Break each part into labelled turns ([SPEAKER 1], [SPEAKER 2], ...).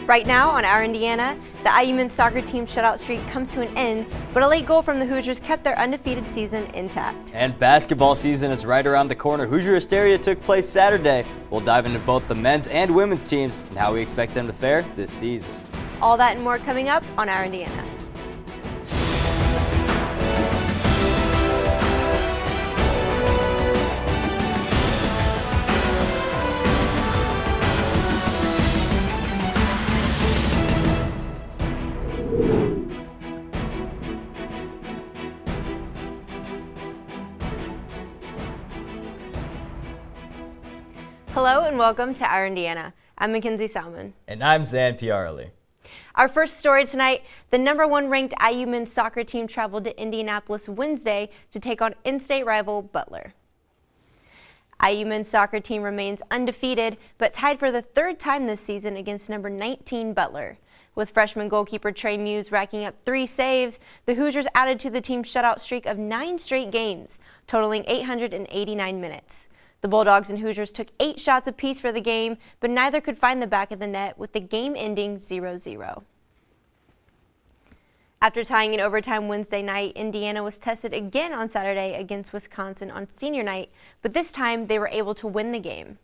[SPEAKER 1] Right now on Our Indiana, the IU men's soccer team shutout streak comes to an end, but a late goal from the Hoosiers kept their undefeated season intact.
[SPEAKER 2] And basketball season is right around the corner. Hoosier Hysteria took place Saturday. We'll dive into both the men's and women's teams and how we expect them to fare this season.
[SPEAKER 1] All that and more coming up on Our Indiana. Hello and welcome to Our Indiana. I'm Mackenzie, Salmon.
[SPEAKER 2] And I'm Zain, Pyarali.
[SPEAKER 1] Our first story tonight, the #1 ranked IU men's soccer team traveled to Indianapolis Wednesday to take on in-state rival Butler. IU men's soccer team remains undefeated, but tied for the third time this season against number 19 Butler. With freshman goalkeeper Trey Muse racking up 3 saves, the Hoosiers added to the team's shutout streak of 9 straight games, totaling 889 minutes. The Bulldogs and Hoosiers took 8 shots apiece for the game, but neither could find the back of the net, with the game ending 0-0. After tying in overtime Wednesday night, Indiana was tested again on Saturday against Wisconsin on senior night, but this time they were able to win the game.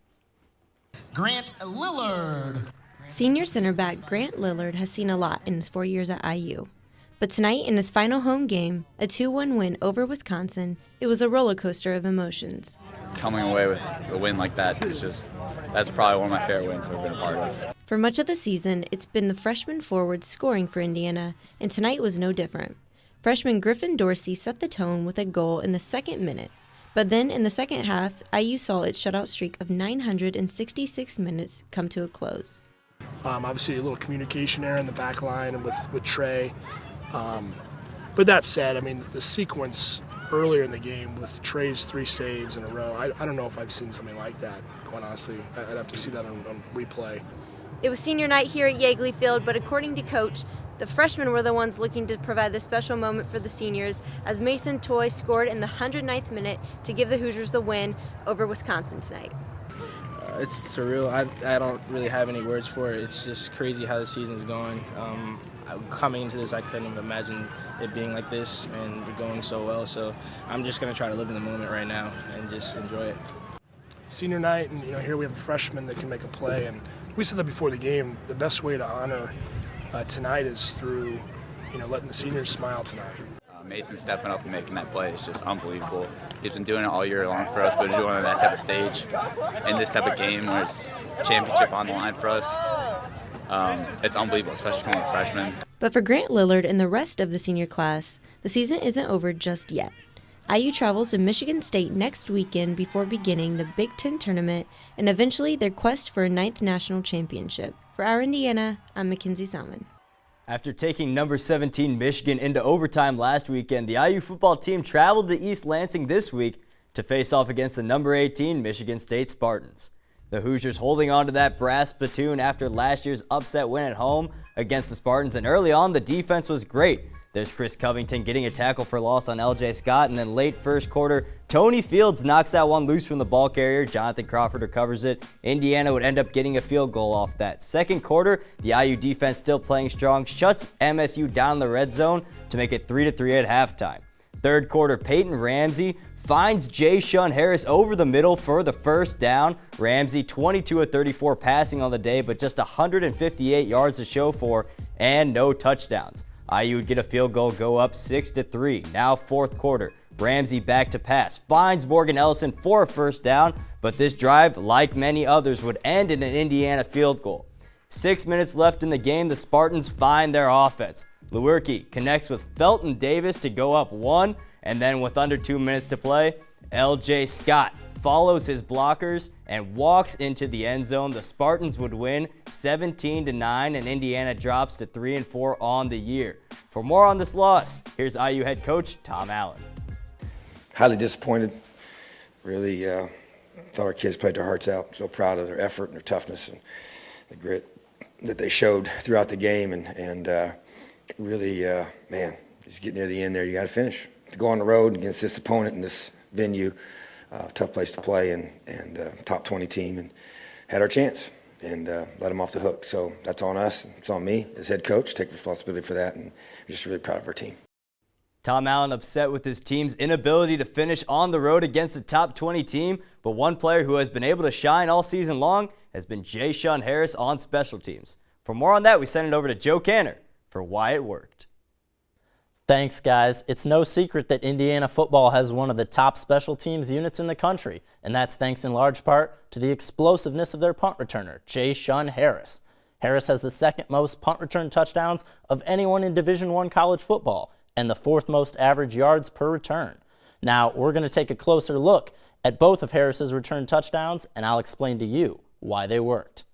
[SPEAKER 3] Grant Lillard.
[SPEAKER 1] Senior center back Grant Lillard has seen a lot in his 4 years at IU. But tonight, in his final home game, a 2-1 win over Wisconsin, it was a roller coaster of emotions.
[SPEAKER 4] Coming away with a win like that's probably one of my favorite wins I've been a part of.
[SPEAKER 1] For much of the season, it's been the freshman forward scoring for Indiana, and tonight was no different. Freshman Griffin set the tone with a goal in the second minute. But then in the second half, IU saw its shutout streak of 966 minutes come to a close.
[SPEAKER 5] Obviously a little communication error in the back line and with Trey. But that said, I mean, the sequence earlier in the game with Trey's 3 saves in a row, I don't know if I've seen something like that, quite honestly. I'd have to see that on replay.
[SPEAKER 1] It was senior night here at Yeagley Field, but according to Coach, the freshmen were the ones looking to provide the special moment for the seniors as Mason Toy scored in the 109th minute to give the Hoosiers the win over Wisconsin tonight.
[SPEAKER 6] It's surreal. I don't really have any words for it. It's just crazy how the season's going. Coming into this, I couldn't have imagined it being like this and we're going so well. So I'm just going to try to live in the moment right now and just enjoy it.
[SPEAKER 5] Senior night, and here we have a freshman that can make a play. And we said that before the game. The best way to honor tonight is through, letting the seniors smile tonight.
[SPEAKER 4] Mason stepping up and making that play is just unbelievable. He's been doing it all year long for us, but doing it on that type of stage in this type of game where it's championship on the line for us, it's unbelievable, especially coming from a freshman.
[SPEAKER 1] But for Grant Lillard and the rest of the senior class, the season isn't over just yet. IU travels to Michigan State next weekend before beginning the Big Ten tournament and eventually their quest for a 9th national championship. For Our Indiana, I'm Mackenzie, Salmon.
[SPEAKER 2] After taking number 17 Michigan into overtime last weekend, the IU football team traveled to East Lansing this week to face off against the number 18 Michigan State Spartans. The Hoosiers holding on to that brass platoon after last year's upset win at home against the Spartans, and early on the defense was great. There's Chris Covington getting a tackle for loss on L.J. Scott, and then late first quarter, Tony Fields knocks that one loose from the ball carrier. Jonathan Crawford recovers it. Indiana would end up getting a field goal off that. Second quarter, the IU defense still playing strong, shuts MSU down in the red zone to make it 3-3 at halftime. Third quarter, Peyton Ramsey finds Jay Shun Harris over the middle for the first down. Ramsey 22 of 34 passing on the day, but just 158 yards to show for and no touchdowns. IU would get a field goal, go up 6-3. Now fourth quarter, Ramsey back to pass, finds Morgan Ellison for a first down, but this drive, like many others, would end in an Indiana field goal. 6 minutes left in the game, the Spartans find their offense. Lewerke connects with Felton Davis to go up 1, and then with under 2 minutes to play, L.J. Scott follows his blockers and walks into the end zone. The Spartans would win 17-9, and Indiana drops to 3-4 on the year. For more on this loss, here's IU head coach Tom Allen.
[SPEAKER 7] Highly disappointed. Really thought our kids played their hearts out. So proud of their effort and their toughness and the grit that they showed throughout the game. And really, man, just getting near the end there, you got to finish. To go on the road against this opponent in this venue, tough place to play, and top 20 team, and had our chance. and let them off the hook. So that's on us. It's on me as head coach. Take responsibility for that, and we're just really proud of our team.
[SPEAKER 2] Tom Allen upset with his team's inability to finish on the road against a top 20 team, but one player who has been able to shine all season long has been Zain Harris on special teams. For more on that, we send it over to Joe Canter for Why It Worked.
[SPEAKER 8] Thanks, guys. It's no secret that Indiana football has one of the top special teams units in the country, and that's thanks in large part to the explosiveness of their punt returner, Zain Harris. Harris has the second most punt return touchdowns of anyone in Division I college football, and the fourth most average yards per return. Now, we're going to take a closer look at both of Harris's return touchdowns, and I'll explain to you why they worked.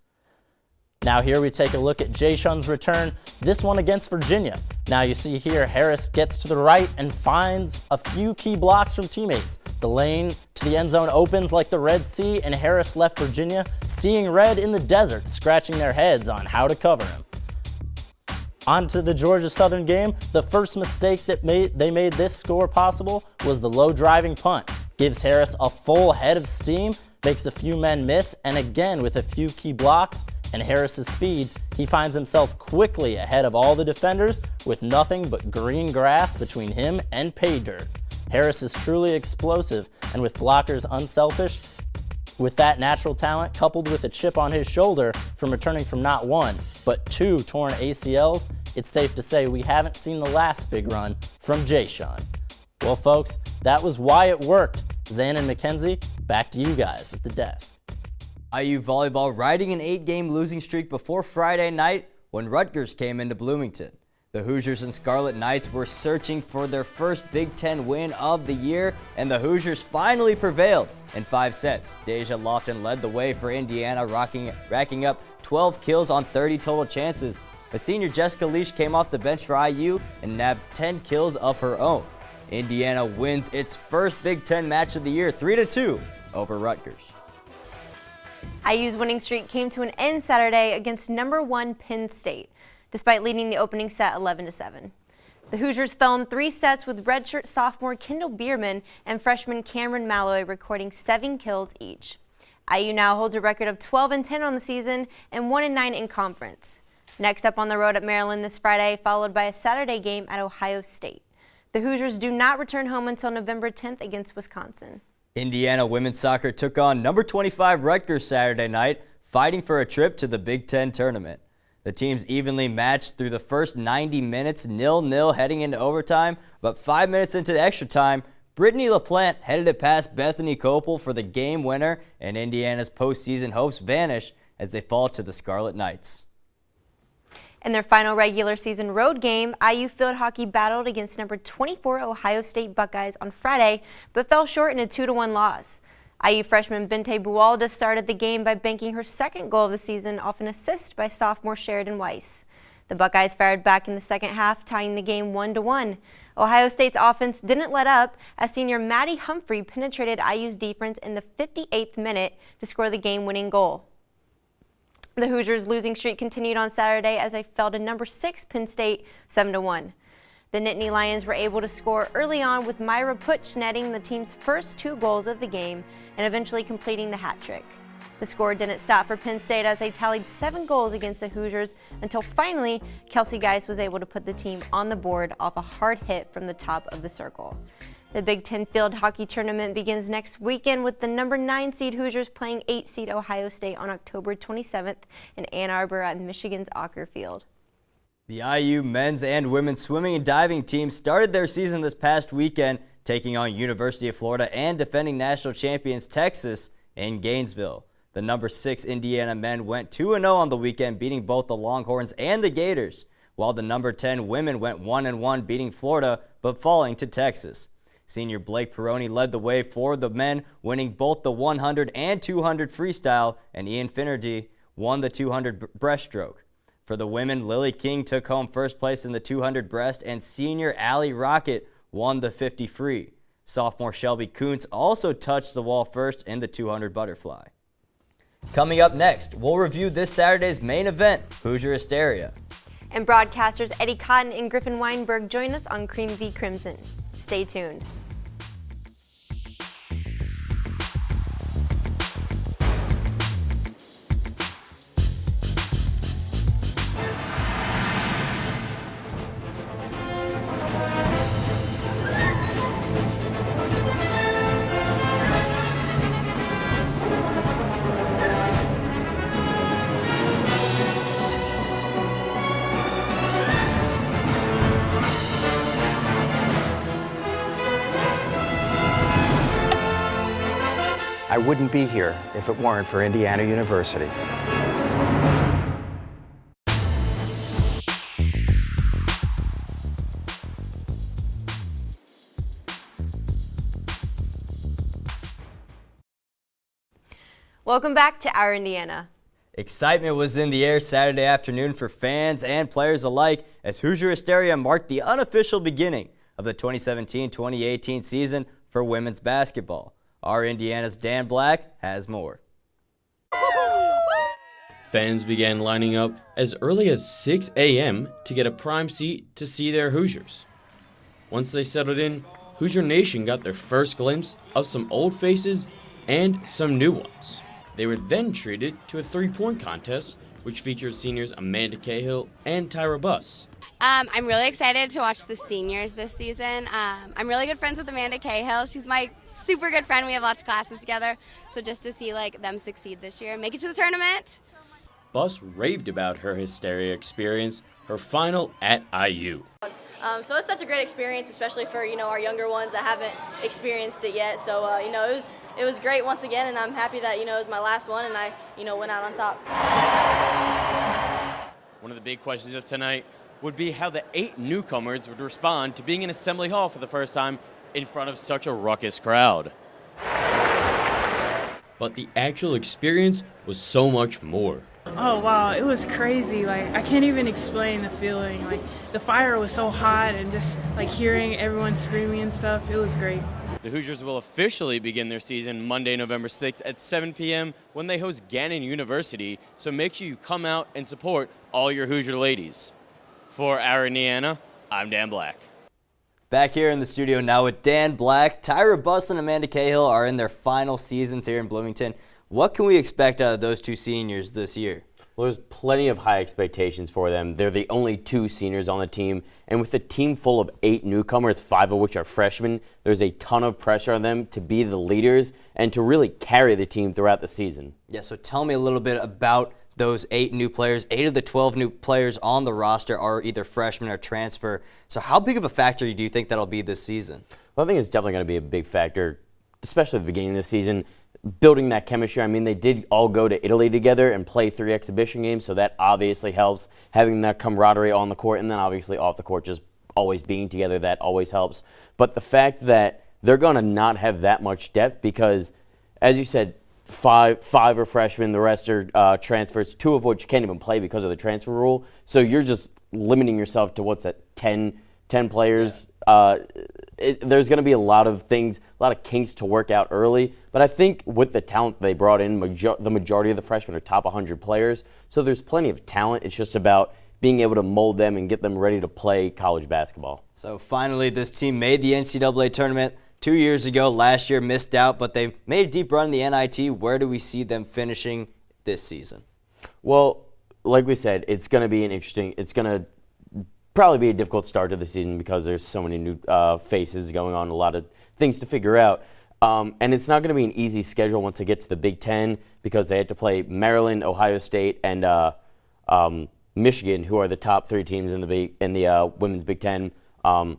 [SPEAKER 8] Now here we take a look at Zain's return, this one against Virginia. Now you see here Harris gets to the right and finds a few key blocks from teammates. The lane to the end zone opens like the Red Sea, and Harris left Virginia seeing red in the desert, scratching their heads on how to cover him. On to the Georgia Southern game. The first mistake that they made this score possible was the low driving punt. Gives Harris a full head of steam, makes a few men miss, and again with a few key blocks and Harris's speed, he finds himself quickly ahead of all the defenders with nothing but green grass between him and pay dirt. Harris is truly explosive, and with blockers unselfish, with that natural talent coupled with a chip on his shoulder from returning from not one, but 2 torn ACLs, it's safe to say we haven't seen the last big run from Zain. Well, folks, that was Why It Worked. Zain and Mackenzie, back to you guys at the desk.
[SPEAKER 2] IU volleyball riding an 8-game losing streak before Friday night when Rutgers came into Bloomington. The Hoosiers and Scarlet Knights were searching for their first Big Ten win of the year, and the Hoosiers finally prevailed in 5 sets. Deja Lofton led the way for Indiana, racking up 12 kills on 30 total chances, but senior Jessica Leash came off the bench for IU and nabbed 10 kills of her own. Indiana wins its first Big Ten match of the year 3-2 over Rutgers.
[SPEAKER 1] IU's winning streak came to an end Saturday against number 1 Penn State, despite leading the opening set 11-7. The Hoosiers fell in 3 sets with redshirt sophomore Kendall Bierman and freshman Cameron Malloy recording 7 kills each. IU now holds a record of 12-10 on the season and 1-9 in conference. Next up on the road at Maryland this Friday, followed by a Saturday game at Ohio State. The Hoosiers do not return home until November 10th against Wisconsin.
[SPEAKER 2] Indiana women's soccer took on number 25 Rutgers Saturday night, fighting for a trip to the Big Ten tournament. The teams evenly matched through the first 90 minutes, 0-0 heading into overtime, but 5 minutes into the extra time, Brittany LaPlante headed it past Bethany Copel for the game winner, and Indiana's postseason hopes vanish as they fall to the Scarlet Knights.
[SPEAKER 1] In their final regular season road game, IU field hockey battled against number 24 Ohio State Buckeyes on Friday, but fell short in a 2-1 loss. IU freshman Bente Buwalda started the game by banking her second goal of the season off an assist by sophomore Sheridan Weiss. The Buckeyes fired back in the second half, tying the game 1-1. Ohio State's offense didn't let up as senior Maddie Humphrey penetrated IU's defense in the 58th minute to score the game-winning goal. The Hoosiers' losing streak continued on Saturday as they fell to number 6 Penn State 7-1. The Nittany Lions were able to score early on with Myra Putsch netting the team's first 2 goals of the game and eventually completing the hat trick. The score didn't stop for Penn State as they tallied 7 goals against the Hoosiers until finally Kelsey Geis was able to put the team on the board off a hard hit from the top of the circle. The Big Ten field hockey tournament begins next weekend with the number 9 seed Hoosiers playing 8 seed Ohio State on October 27th in Ann Arbor at Michigan's Ocker Field.
[SPEAKER 2] The IU men's and women's swimming and diving teams started their season this past weekend, taking on University of Florida and defending national champions Texas in Gainesville. The number 6 Indiana men went 2-0 on the weekend, beating both the Longhorns and the Gators, while the number 10 women went 1-1, beating Florida but falling to Texas. Senior Blake Peroni led the way for the men, winning both the 100 and 200 freestyle, and Ian Finnerty won the 200 breaststroke. For the women, Lily King took home first place in the 200 breast, and senior Allie Rocket won the 50 free. Sophomore Shelby Kuntz also touched the wall first in the 200 butterfly. Coming up next, we'll review this Saturday's main event, Hoosier Hysteria.
[SPEAKER 1] And broadcasters Eddie Cotton and Griffin Weinberg join us on Cream v. Crimson. Stay tuned.
[SPEAKER 9] wouldn't be here if it weren't for Indiana University.
[SPEAKER 1] Welcome back to Our Indiana.
[SPEAKER 2] Excitement was in the air Saturday afternoon for fans and players alike as Hoosier Hysteria marked the unofficial beginning of the 2017-2018 season for women's basketball. Our Indiana's Dan Black has more.
[SPEAKER 10] Fans began lining up as early as 6 a.m. to get a prime seat to see their Hoosiers. Once they settled in, Hoosier Nation got their first glimpse of some old faces and some new ones. They were then treated to a three-point contest, which featured seniors Amanda Cahill and Tyra Buss.
[SPEAKER 11] I'm really excited to watch the seniors this season. I'm really good friends with Amanda Cahill. She's my super good friend. We have lots of classes together. So just to see them succeed this year and make it to the tournament.
[SPEAKER 10] Buss raved about her Hysteria experience, her final at IU.
[SPEAKER 12] So it's such a great experience, especially for our younger ones that haven't experienced it yet. So it was great once again, and I'm happy that it was my last one, and I went out on top.
[SPEAKER 10] One of the big questions of tonight would be how the 8 newcomers would respond to being in Assembly Hall for the first time in front of such a ruckus crowd. But the actual experience was so much more.
[SPEAKER 13] Oh wow, it was crazy. I can't even explain the feeling. The fire was so hot, and just hearing everyone screaming and stuff, it was great.
[SPEAKER 10] The Hoosiers will officially begin their season Monday, November 6th at 7 p.m. when they host Gannon University, so make sure you come out and support all your Hoosier ladies. For Our Indiana, I'm Dan Black.
[SPEAKER 2] Back here in the studio now with Dan Black. Tyra Buss and Amanda Cahill are in their final seasons here in Bloomington. What can we expect out of those two seniors this year?
[SPEAKER 14] Well, there's plenty of high expectations for them. They're the only 2 seniors on the team, and with a team full of 8 newcomers, 5 of which are freshmen, there's a ton of pressure on them to be the leaders and to really carry the team throughout the season.
[SPEAKER 2] Yeah, so tell me a little bit about those 8 new players. 8 of the 12 new players on the roster are either freshmen or transfer. So how big of a factor do you think that'll be this season?
[SPEAKER 14] Well, I think it's definitely going to be a big factor, especially at the beginning of the season. Building that chemistry. I mean, they did all go to Italy together and play 3 exhibition games, so that obviously helps. Having that camaraderie on the court and then obviously off the court, just always being together, that always helps. But the fact that they're going to not have that much depth because, as you said, five are freshmen, the rest are transfers, 2 of which can't even play because of the transfer rule. So you're just limiting yourself to, 10 players. Yeah. There's going to be a lot of things, a lot of kinks to work out early. But I think with the talent they brought in, the majority of the freshmen are top 100 players. So there's plenty of talent. It's just about being able to mold them and get them ready to play college basketball.
[SPEAKER 2] So finally, this team made the NCAA tournament 2 years ago. Last year missed out, but they made a deep run in the NIT. Where do we see them finishing this season?
[SPEAKER 14] Well, like we said, it's going to be it's going to probably be a difficult start to the season because there's so many new faces going on, a lot of things to figure out. And it's not going to be an easy schedule once they get to the Big Ten because they had to play Maryland, Ohio State, and Michigan, who are the top 3 teams in the women's Big Ten. And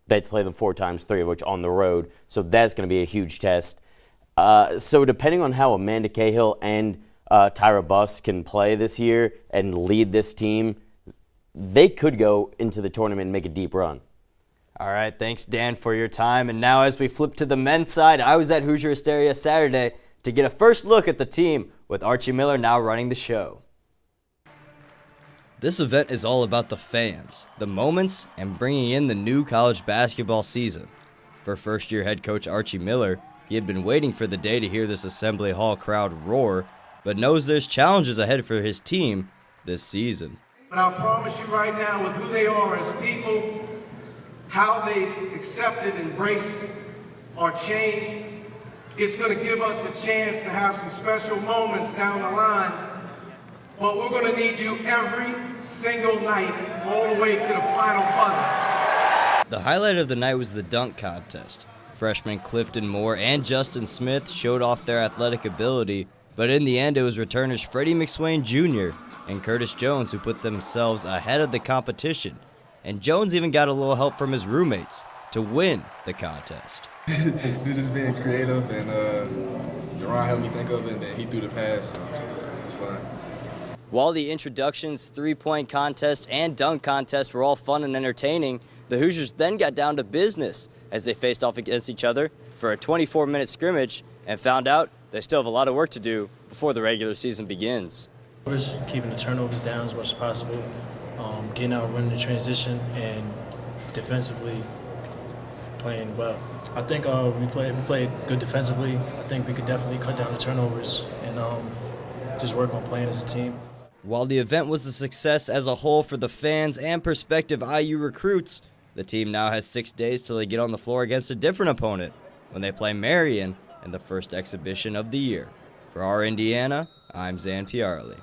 [SPEAKER 14] they had to play them 4 times, 3 of which on the road. So that's going to be a huge test. So depending on how Amanda Cahill and Tyra Buss can play this year and lead this team, they could go into the tournament and make a deep run.
[SPEAKER 2] All right, thanks, Dan, for your time. And now as we flip to the men's side, I was at Hoosier Hysteria Saturday to get a first look at the team with Archie Miller now running the show. This event is all about the fans, the moments, and bringing in the new college basketball season. For first-year head coach Archie Miller, he had been waiting for the day to hear this Assembly Hall crowd roar, but knows there's challenges ahead for his team this season.
[SPEAKER 15] But I'll promise you right now, with who they are as people, how they've accepted, embraced our change, it's going to give us a chance to have some special moments down the line. But we're going to need you every single night, all the way to the final buzzer.
[SPEAKER 2] The highlight of the night was the dunk contest. Freshmen Clifton Moore and Justin Smith showed off their athletic ability, but in the end it was returners Freddie McSwain Jr. and Curtis Jones who put themselves ahead of the competition. And Jones even got a little help from his roommates. to win the contest.
[SPEAKER 16] We're just being creative, and Duran helped me think of it, and then he threw the pass, so it's fun.
[SPEAKER 2] While the introductions, three-point contest, and dunk contest were all fun and entertaining, the Hoosiers then got down to business as they faced off against each other for a 24-minute scrimmage and found out they still have a lot of work to do before the regular season begins.
[SPEAKER 17] First, keeping the turnovers down as much as possible, getting out, running the transition, and defensively playing well. I think we played good defensively. I think we could definitely cut down the turnovers and just work on playing as a team.
[SPEAKER 2] While the event was a success as a whole for the fans and prospective IU recruits, the team now has 6 days till they get on the floor against a different opponent when they play Marion in the first exhibition of the year. For our Indiana, I'm Zain Pyarali.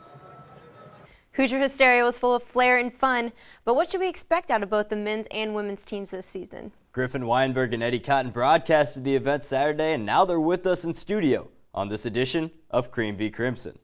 [SPEAKER 1] Hoosier Hysteria was full of flair and fun, but what should we expect out of both the men's and women's teams this season?
[SPEAKER 2] Griffin, Weinberg, and Eddie Cotton broadcasted the event Saturday, and now they're with us in studio on this edition of Cream v. Crimson.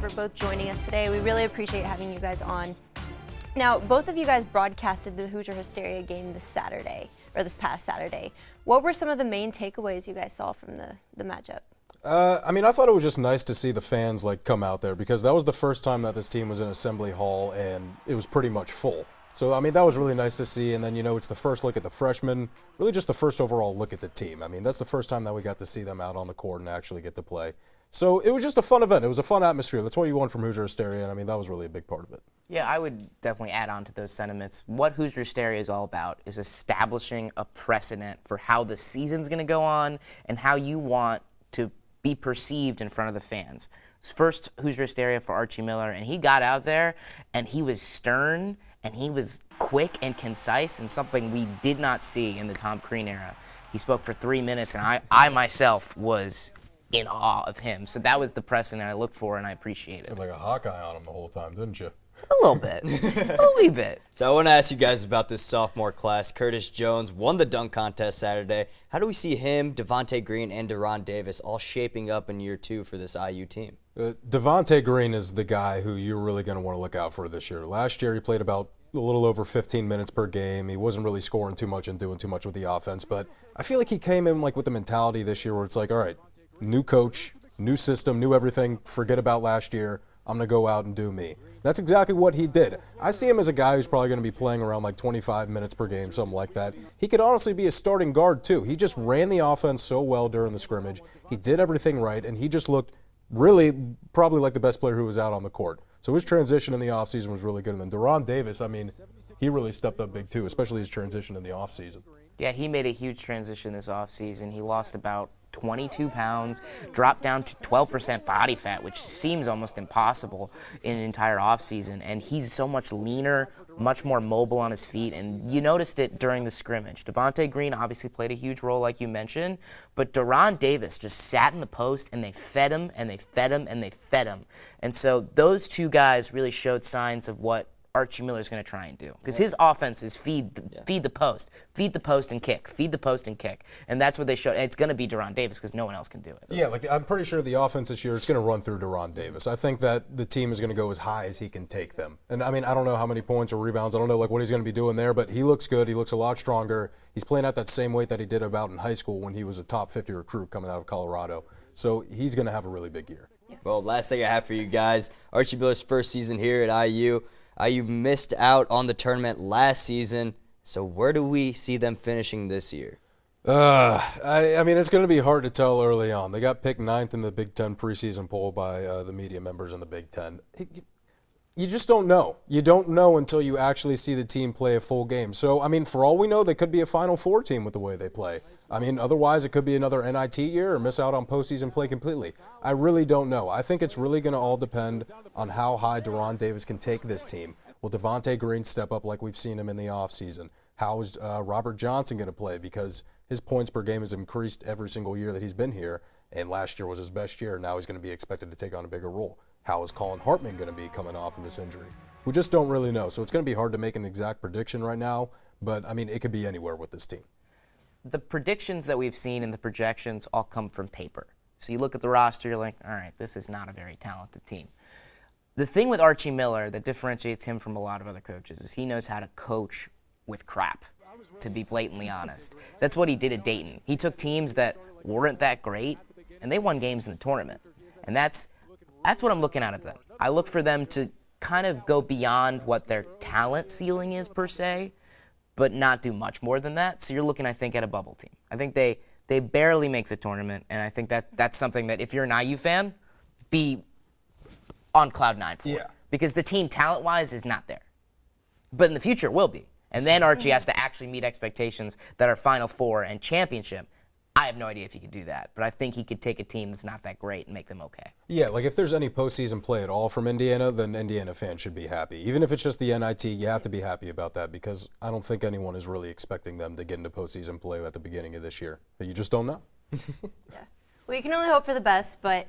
[SPEAKER 1] For both joining us today. We really appreciate having you guys on. Now, both of you guys broadcasted the Hoosier Hysteria game this past Saturday. What were some of the main takeaways you guys saw from the matchup?
[SPEAKER 18] I thought it was just nice to see the fans come out there, because that was the first time that this team was in Assembly Hall and it was pretty much full. So, that was really nice to see. And then, it's the first look at the freshmen, really just the first overall look at the team. That's the first time that we got to see them out on the court and actually get to play. So it was just a fun event. It was a fun atmosphere. That's what you want from Hoosier Hysteria, and that was really a big part of it.
[SPEAKER 19] Yeah, I would definitely add on to those sentiments. What Hoosier Hysteria is all about is establishing a precedent for how the season's going to go on and how you want to be perceived in front of the fans. First Hoosier Hysteria for Archie Miller, and he got out there, and he was stern, and he was quick and concise, and something we did not see in the Tom Crean era. He spoke for 3 minutes, and I myself was in awe of him. So that was the precedent I looked for, and I appreciate it.
[SPEAKER 18] You had like a Hawkeye on him the whole time, didn't you?
[SPEAKER 19] A little bit. A wee bit.
[SPEAKER 2] So I want to ask you guys about this sophomore class. Curtis Jones won the dunk contest Saturday. How do we see him, Devontae Green, and Deron Davis all shaping up in year 2 for this IU team?
[SPEAKER 18] Devontae Green is the guy who you're really going to want to look out for this year. Last year he played about a little over 15 minutes per game. He wasn't really scoring too much and doing too much with the offense, but I feel like he came in with the mentality this year where it's all right, new coach, new system, new everything, forget about last year. I'm going to go out and do me. That's exactly what he did. I see him as a guy who's probably going to be playing around 25 minutes per game, something like that. He could honestly be a starting guard too. He just ran the offense so well during the scrimmage. He did everything right, and he just looked really probably like the best player who was out on the court. So his transition in the offseason was really good. And then Deron Davis, he really stepped up big too, especially his transition in the offseason.
[SPEAKER 19] Yeah, he made a huge transition this offseason. He lost about 22 pounds, dropped down to 12% body fat, which seems almost impossible in an entire offseason. And he's so much leaner, much more mobile on his feet. And you noticed it during the scrimmage. Devontae Green obviously played a huge role, like you mentioned. But Deron Davis just sat in the post, and they fed him, and they fed him, and they fed him. And so those two guys really showed signs of what Archie Miller's going to try and do, because his offense is feed the post and kick, feed the post and kick, and that's what they showed. And it's going to be Deron Davis because no one else can do it.
[SPEAKER 18] Yeah, I'm pretty sure the offense this year it's going to run through Deron Davis. I think that the team is going to go as high as he can take them. And I don't know how many points or rebounds. I don't know what he's going to be doing there, but he looks good. He looks a lot stronger. He's playing at that same weight that he did about in high school when he was a top 50 recruit coming out of Colorado. So he's going to have a really big year.
[SPEAKER 2] Well, last thing I have for you guys, Archie Miller's first season here at IU. IU missed out on the tournament last season, so where do we see them finishing this year?
[SPEAKER 18] It's going to be hard to tell early on. They got picked 9th in the Big Ten preseason poll by the media members in the Big Ten. You just don't know. You don't know until you actually see the team play a full game. So, for all we know, they could be a Final Four team with the way they play. Otherwise it could be another NIT year or miss out on postseason play completely. I really don't know. I think it's really going to all depend on how high Deron Davis can take this team. Will Devontae Green step up like we've seen him in the offseason? How is Robert Johnson going to play? Because his points per game has increased every single year that he's been here, and last year was his best year. Now he's going to be expected to take on a bigger role. How is Colin Hartman going to be coming off of this injury? We just don't really know. So it's going to be hard to make an exact prediction right now, but it could be anywhere with this team.
[SPEAKER 19] the predictions that we've seen and the projections all come from paper. So you look at the roster, you're like, all right, this is not a very talented team. The thing with Archie Miller that differentiates him from a lot of other coaches is he knows how to coach with crap, to be blatantly honest. That's what he did at Dayton. He took teams that weren't that great, and they won games in the tournament. And that's what I'm looking at them. I look for them to kind of go beyond what their talent ceiling is per se, but not do much more than that. So you're looking, I think, at a bubble team. I think they barely make the tournament, and I think that's something that if you're an IU fan, be on cloud nine for. Yeah. Because the team talent-wise is not there. But in the future it will be. And then Archie has to actually meet expectations that are Final Four and championship. I have no idea if he could do that, but I think he could take a team that's not that great and make them okay.
[SPEAKER 18] Yeah, like if there's any postseason play at all from Indiana, then Indiana fans should be happy. Even if it's just the NIT, you have to be happy about that because I don't think anyone is really expecting them to get into postseason play at the beginning of this year. But you just don't know.
[SPEAKER 1] Yeah. Well, you can only hope for the best, but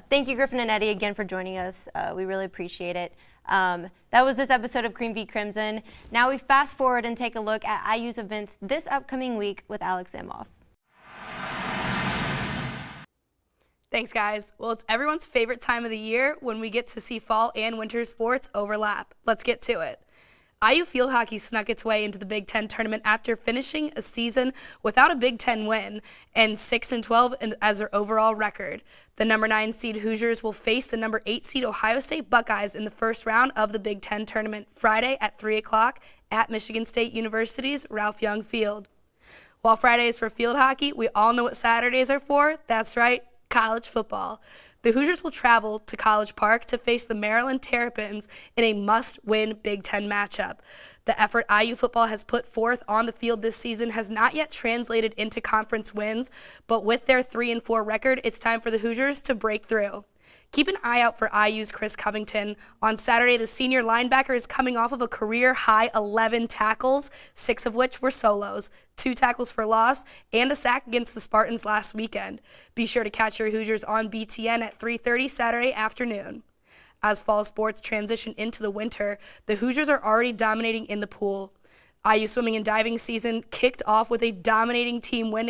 [SPEAKER 1] thank you, Griffin and Eddie, again for joining us. We really appreciate it. That was this episode of Cream v. Crimson. Now we fast forward and take a look at IU's events this upcoming week with Alex Emoff.
[SPEAKER 20] Thanks, guys. Well, it's everyone's favorite time of the year when we get to see fall and winter sports overlap. Let's get to it. IU field hockey snuck its way into the Big Ten tournament after finishing a season without a Big Ten win and 6-12 as their overall record. The number 9 seed Hoosiers will face the number 8 seed Ohio State Buckeyes in the first round of the Big Ten tournament Friday at 3 o'clock at Michigan State University's Ralph Young Field. While Friday is for field hockey, we all know what Saturdays are for. That's right, college football. The Hoosiers will travel to College Park to face the Maryland Terrapins in a must-win Big Ten matchup. The effort IU football has put forth on the field this season has not yet translated into conference wins, but with their 3-4 record, it's time for the Hoosiers to break through. Keep an eye out for IU's Chris Covington. On Saturday, the senior linebacker is coming off of a career-high 11 tackles, 6 of which were solos, 2 tackles for loss, and a sack against the Spartans last weekend. Be sure to catch your Hoosiers on BTN at 3:30 Saturday afternoon. As fall sports transition into the winter, the Hoosiers are already dominating in the pool. IU swimming and diving season kicked off with a dominating team win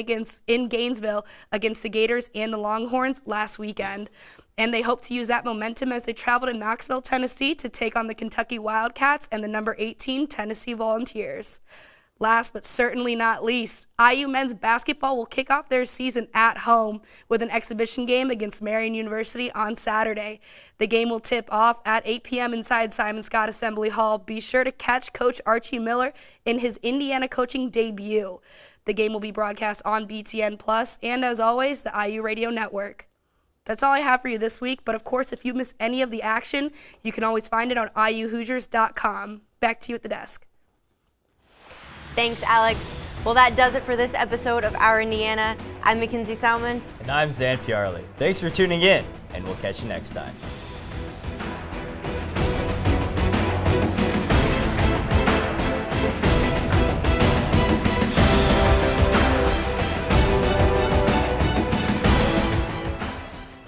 [SPEAKER 20] in Gainesville against the Gators and the Longhorns last weekend. And they hope to use that momentum as they travel to Knoxville, Tennessee to take on the Kentucky Wildcats and the number 18 Tennessee Volunteers. Last but certainly not least, IU men's basketball will kick off their season at home with an exhibition game against Marian University on Saturday. The game will tip off at 8 p.m. inside Simon Scott Assembly Hall. Be sure to catch Coach Archie Miller in his Indiana coaching debut. The game will be broadcast on BTN Plus and, as always, the IU Radio Network. That's all I have for you this week, but of course, if you miss any of the action, you can always find it on IUHoosiers.com. Back to you at the desk.
[SPEAKER 1] Thanks, Alex. Well, that does it for this episode of Our Indiana. I'm Mackenzie Salmon.
[SPEAKER 2] And I'm Zain Pyarali. Thanks for tuning in, and we'll catch you next time.